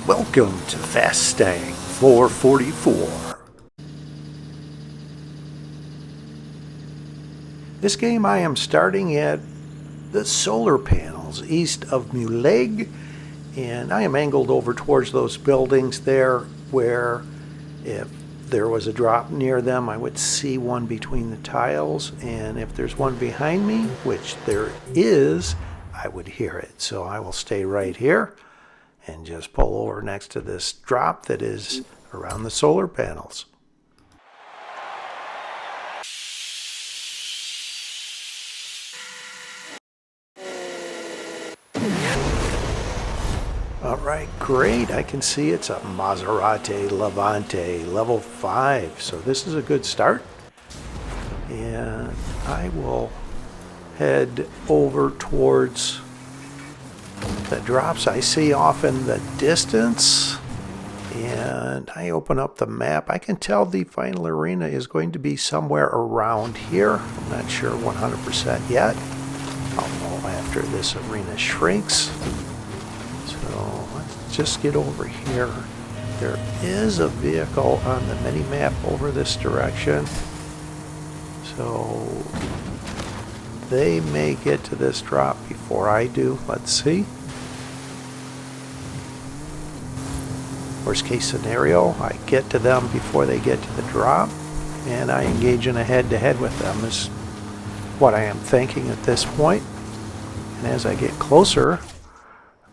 Welcome to Fastang 444. This game I am starting at the solar panels east of Muleg, and I am angled over towards those buildings there where if there was a drop near them I would see one between the tiles, and if there's one behind me, which there is, I would hear it. So I will stay right here and just pull over next to this drop that is around the solar panels. Alright, great. I can see it's a Maserati Levante level 5. So this is a good start. And I will head over towards the drops I see off in the distance. And I open up the map. I can tell the final arena is going to be somewhere around here. I'm not sure 100% yet. I'll know after this arena shrinks. So let's just get over here. There is a vehicle on the mini-map over this direction. So they may get to this drop before I do. Let's see. Worst case scenario, I get to them before they get to the drop, and I engage in a head-to-head with them is what I am thinking at this point. And as I get closer,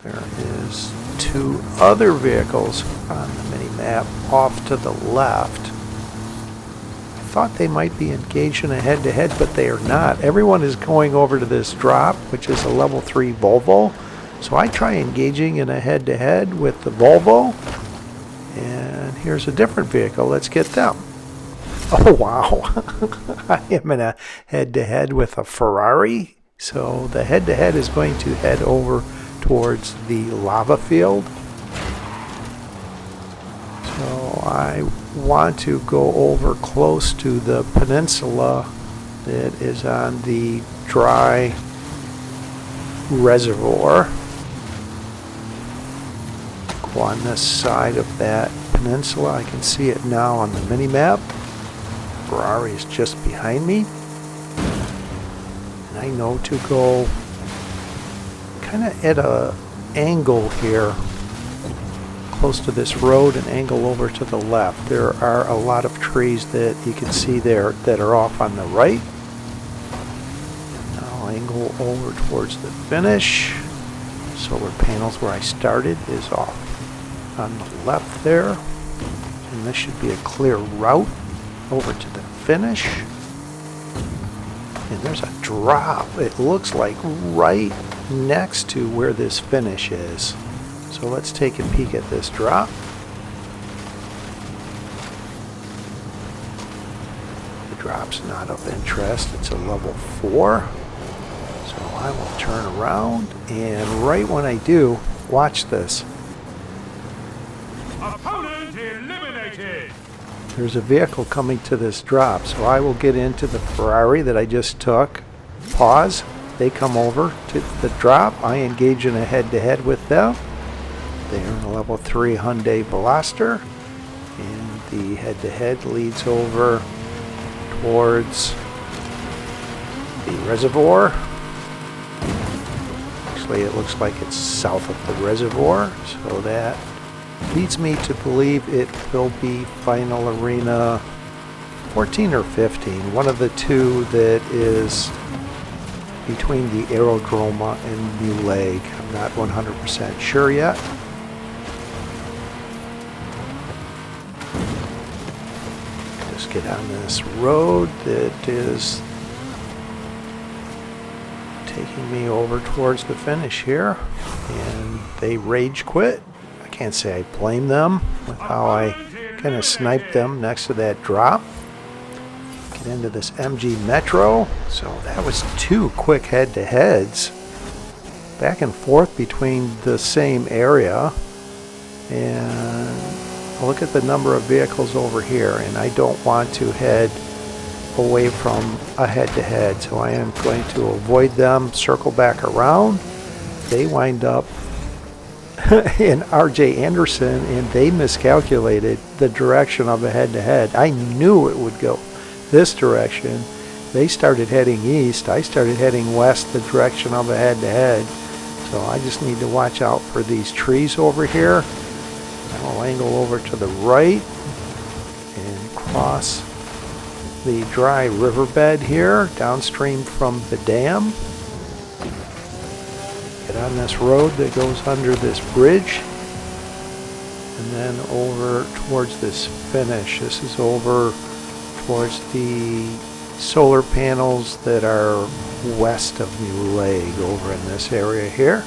there is two other vehicles on the mini-map off to the left. I thought they might be engaged in a head-to-head, but they are not. Everyone is going over to this drop, which is a level 3 Volvo. So I try engaging in a head-to-head with the Volvo. And here's a different vehicle. Let's get them. Oh, wow. I am in a head-to-head with a Ferrari. So the head-to-head is going to head over towards the lava field. So I want to go over close to the peninsula that is on the dry reservoir. Go on this side of that peninsula. I can see it now on the mini-map. Ferrari is just behind me. And I know to go kind of at an angle here, close to this road, and angle over to the left. There are a lot of trees that you can see there that are off on the right. And I'll angle over towards the finish. Solar panels where I started is off on the left there. And this should be a clear route over to the finish. And there's a drop, it looks like, right next to where this finish is. So let's take a peek at this drop. The drop's not of interest. It's a level 4. So I will turn around, and right when I do, watch this. Opponent eliminated. There's a vehicle coming to this drop, so I will get into the Ferrari that I just took. Pause. They come over to the drop. I engage in a head-to-head with them. They are in a level 3 Hyundai Veloster, and the head-to-head leads over towards the reservoir. Actually, it looks like it's south of the reservoir, so that leads me to believe it will be final arena 14 or 15, one of the two that is between the Aerodroma and Muleg. I'm not 100% sure yet. Just get on this road that is taking me over towards the finish here, and they rage quit. I can't say I blame them with how I kind of sniped them next to that drop. Get into this MG Metro. So that was two quick head-to-heads back and forth between the same area. And look at the number of vehicles over here, and I don't want to head away from a head-to-head, so I am going to avoid them, circle back around. They wind up and RJ Anderson, and they miscalculated the direction of a head-to-head. I knew it would go this direction. They started heading east. I started heading west, the direction of a head-to-head. So I just need to watch out for these trees over here. I'll angle over to the right and cross the dry riverbed here downstream from the dam. Get on this road that goes under this bridge and then over towards this finish. This is over towards the solar panels that are west of New Lake, over in this area here.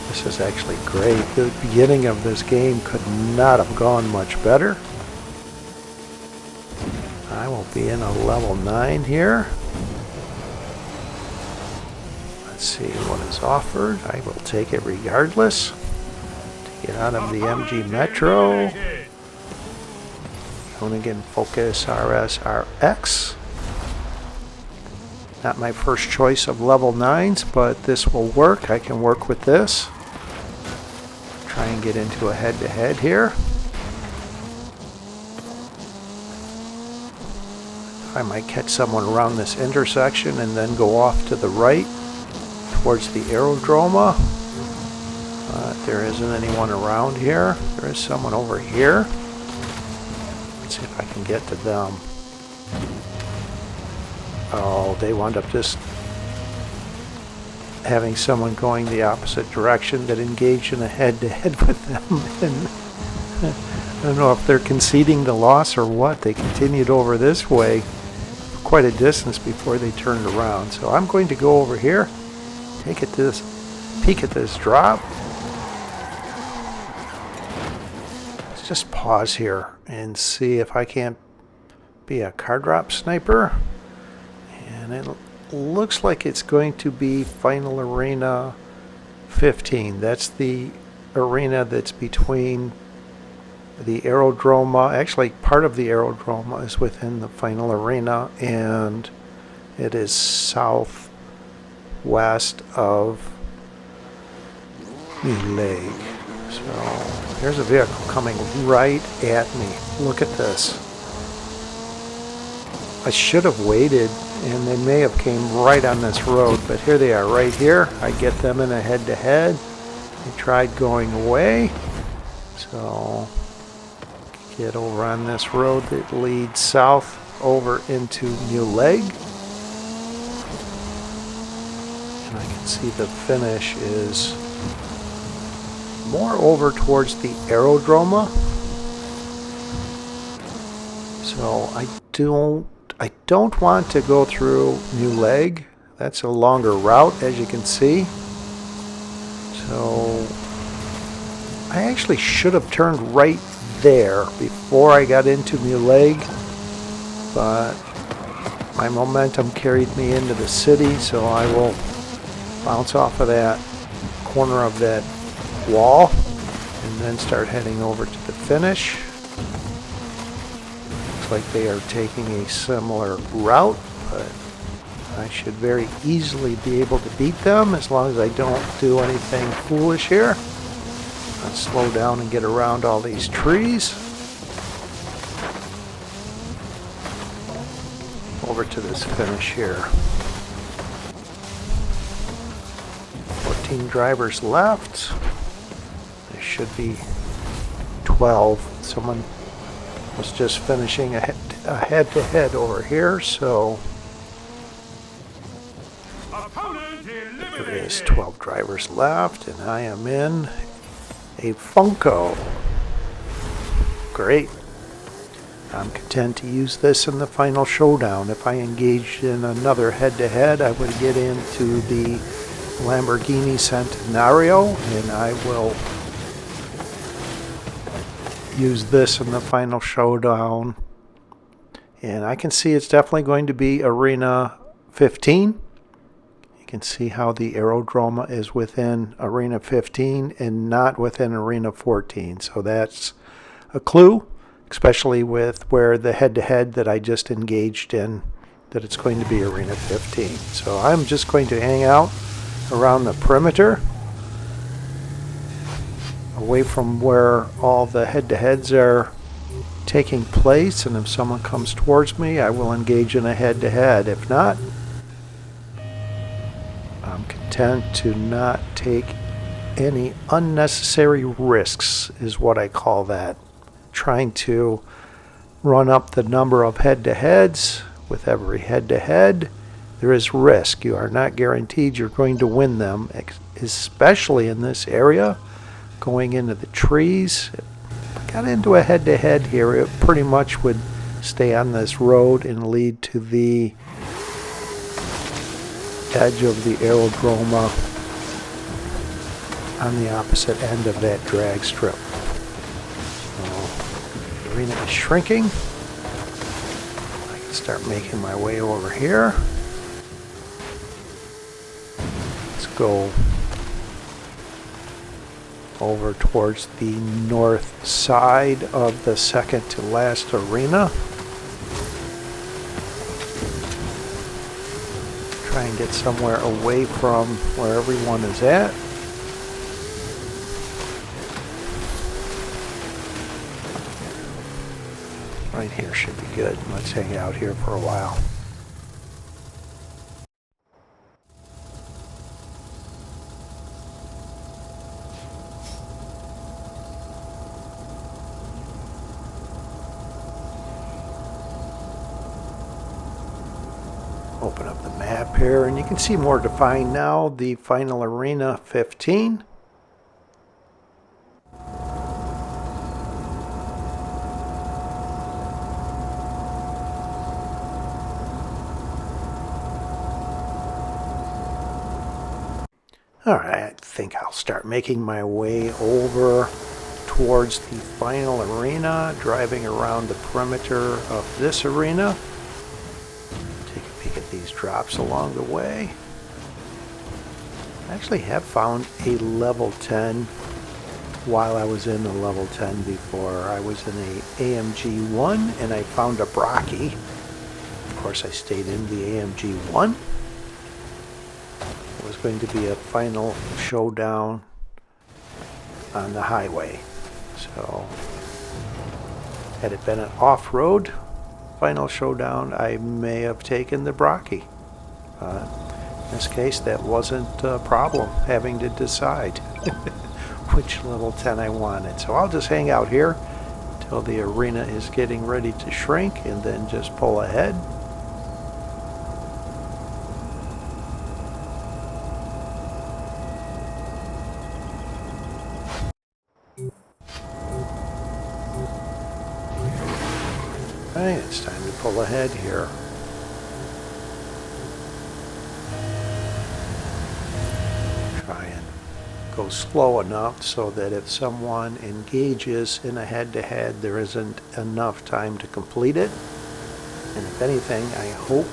This is actually great. The beginning of this game could not have gone much better. I will be in a level 9 here. Let's see what is offered. I will take it regardless. To get out of the MG Metro. Hoonigan Focus RS-RX. Not my first choice of level 9s, but this will work. I can work with this. Try and get into a head-to-head here. I might catch someone around this intersection and then go off to the right towards the aerodrome. There isn't anyone around here. There is someone over here. Let's see if I can get to them. Oh, they wound up just having someone going the opposite direction that engaged in a head-to-head with them. And I don't know if they're conceding the loss or what. They continued over this way for quite a distance before they turned around. So I'm going to go over here, take it to this, peek at this drop. Let's just pause here and see if I can't be a car drop sniper. And it looks like it's going to be Final Arena 15. That's the arena that's between the aerodrome. Actually, part of the aerodrome is within the final arena, and it is southwest of New Lake. So here's a vehicle coming right at me. Look at this. I should have waited, and they may have came right on this road, but here they are right here. I get them in a head-to-head. They tried going away, so get over on this road that leads south over into New Lake. And I can see the finish is more over towards the aerodrome. So I don't want to go through New Lake. That's a longer route, as you can see. So I actually should have turned right there before I got into New Lake, but my momentum carried me into the city, so I will bounce off of that corner of that wall and then start heading over to the finish. Looks like they are taking a similar route, but I should very easily be able to beat them as long as I don't do anything foolish here. Let's slow down and get around all these trees. Over to this finish here. 14 drivers left. There should be 12. Someone was just finishing a head-to-head over here, so there is 12 drivers left, and I am in a Funco. Great. I'm content to use this in the final showdown. If I engaged in another head-to-head, I would get into the Lamborghini Centenario, and I will use this in the final showdown. And I can see it's definitely going to be Arena 15. You can see how the aerodrome is within Arena 15 and not within Arena 14. So that's a clue, especially with where the head-to-head that I just engaged in that it's going to be Arena 15. So I'm just going to hang out around the perimeter, away from where all the head-to-heads are taking place, and if someone comes towards me, I will engage in a head-to-head. If not, I'm content to not take any unnecessary risks, is what I call that. Trying to run up the number of head-to-heads. With every head-to-head, there is risk. You are not guaranteed you're going to win them, especially in this area, going into the trees. If I got into a head-to-head here, it pretty much would stay on this road and lead to the edge of the aerodrome on the opposite end of that drag strip. So, the arena is shrinking. I can start making my way over here. Let's go over towards the north side of the second to last arena. Try and get somewhere away from where everyone is at. Right here should be good. Let's hang out here for a while. Open up the map here, and you can see more defined now the final Arena 15. Alright, I think I'll start making my way over towards the final arena, driving around the perimeter of this arena. Take a peek at these drops along the way. I actually have found a level 10 while I was in the level 10 before. I was in a AMG 1 and I found a Brocky. Of course, I stayed in the AMG 1. It was going to be a final showdown on the highway. So, had it been an off-road final showdown, I may have taken the Brocky. In this case, that wasn't a problem, having to decide which level 10 I wanted. So I'll just hang out here till the arena is getting ready to shrink and then just pull ahead. Alright, it's time to pull ahead here. Try and go slow enough so that if someone engages in a head-to-head, there isn't enough time to complete it. And if anything, I hope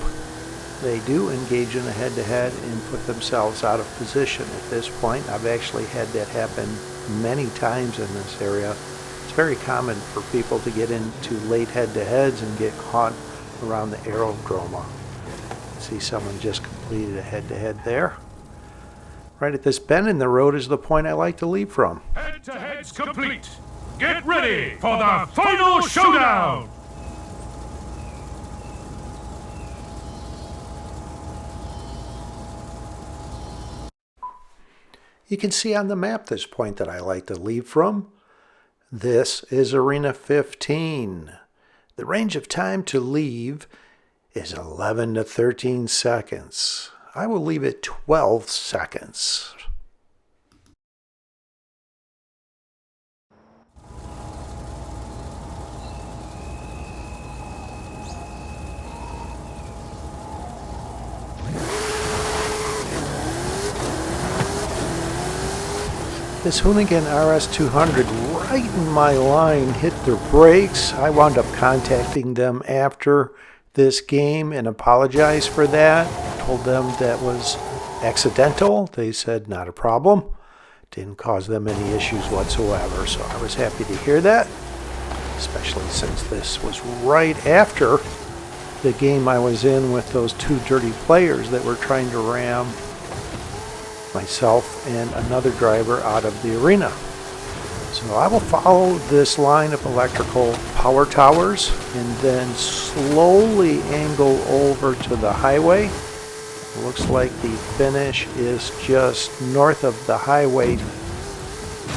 they do engage in a head-to-head and put themselves out of position. At this point, I've actually had that happen many times in this area. It's very common for people to get into late head-to-heads and get caught around the aerodrome. See, someone just completed a head-to-head there. Right at this bend in the road is the point I like to leave from. Head-to-heads complete. Get ready for the final showdown! You can see on the map this point that I like to leave from. This is Arena 15. The range of time to leave is 11 to 13 seconds. I will leave it 12 seconds. This Hoonigan RS200 right in my line hit the brakes. I wound up contacting them after this game and apologized for that. Told them that was accidental. They said not a problem. Didn't cause them any issues whatsoever. So I was happy to hear that, especially since this was right after the game I was in with those two dirty players that were trying to ram myself and another driver out of the arena. So I will follow this line of electrical power towers and then slowly angle over to the highway. It looks like the finish is just north of the highway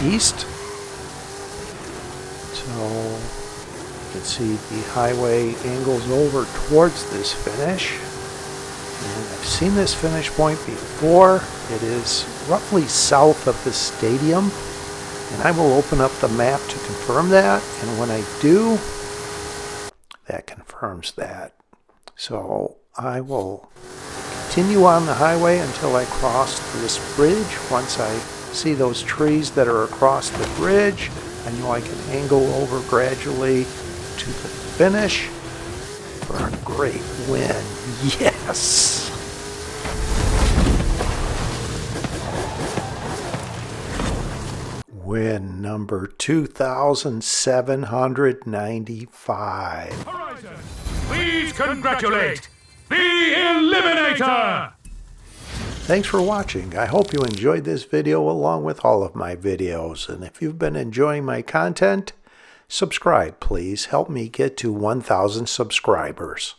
east. So you can see the highway angles over towards this finish. And I've seen this finish point before. It is roughly south of the stadium. And I will open up the map to confirm that. And when I do, that confirms that. So I will continue on the highway until I cross this bridge. Once I see those trees that are across the bridge, I know I can angle over gradually to the finish for a great win. Yes! Win number 2,795. Horizon, please congratulate the Eliminator! Thanks for watching. I hope you enjoyed this video along with all of my videos. And if you've been enjoying my content, subscribe please. Help me get to 1,000 subscribers.